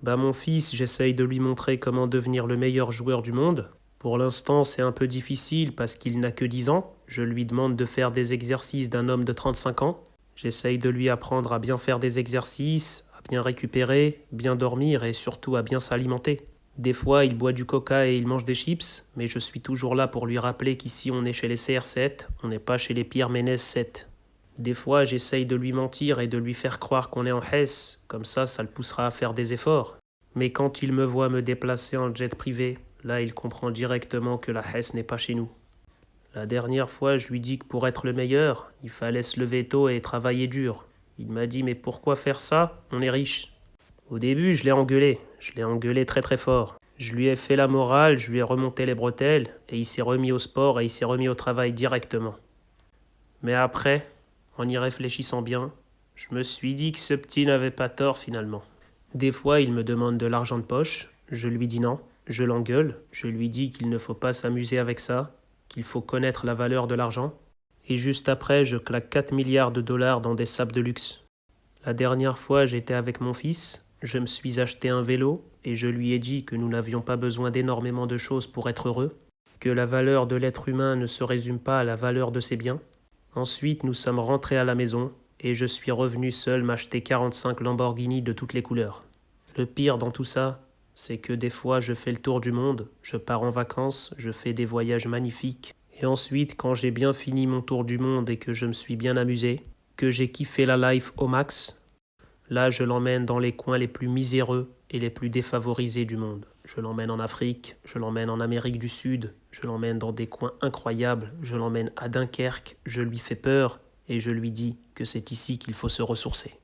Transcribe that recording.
Mon fils, j'essaye de lui montrer comment devenir le meilleur joueur du monde. Pour l'instant, c'est un peu difficile parce qu'il n'a que 10 ans. Je lui demande de faire des exercices d'un homme de 35 ans. J'essaye de lui apprendre à bien faire des exercices, à bien récupérer, bien dormir et surtout à bien s'alimenter. Des fois, il boit du coca et il mange des chips, mais je suis toujours là pour lui rappeler qu'ici on est chez les CR7, on n'est pas chez les Pierre Ménez 7. Des fois, j'essaye de lui mentir et de lui faire croire qu'on est en Hesse, comme ça le poussera à faire des efforts. Mais quand il me voit me déplacer en jet privé, là il comprend directement que la Hesse n'est pas chez nous. La dernière fois, je lui dis que pour être le meilleur, il fallait se lever tôt et travailler dur. Il m'a dit mais pourquoi faire ça? On est riche. Au début, je l'ai engueulé très très fort. Je lui ai fait la morale, je lui ai remonté les bretelles, et il s'est remis au sport et il s'est remis au travail directement. Mais après, en y réfléchissant bien, je me suis dit que ce petit n'avait pas tort finalement. Des fois, il me demande de l'argent de poche, je lui dis non, je l'engueule, je lui dis qu'il ne faut pas s'amuser avec ça, qu'il faut connaître la valeur de l'argent, et juste après, je claque 4 milliards de dollars dans des sables de luxe. La dernière fois, j'étais avec mon fils, je me suis acheté un vélo et je lui ai dit que nous n'avions pas besoin d'énormément de choses pour être heureux, que la valeur de l'être humain ne se résume pas à la valeur de ses biens. Ensuite, nous sommes rentrés à la maison et je suis revenu seul m'acheter 45 Lamborghini de toutes les couleurs. Le pire dans tout ça, c'est que des fois je fais le tour du monde, je pars en vacances, je fais des voyages magnifiques. Et ensuite, quand j'ai bien fini mon tour du monde et que je me suis bien amusé, que j'ai kiffé la life au max, là je l'emmène dans les coins les plus miséreux et les plus défavorisés du monde. Je l'emmène en Afrique, je l'emmène en Amérique du Sud, je l'emmène dans des coins incroyables, je l'emmène à Dunkerque, je lui fais peur et je lui dis que c'est ici qu'il faut se ressourcer.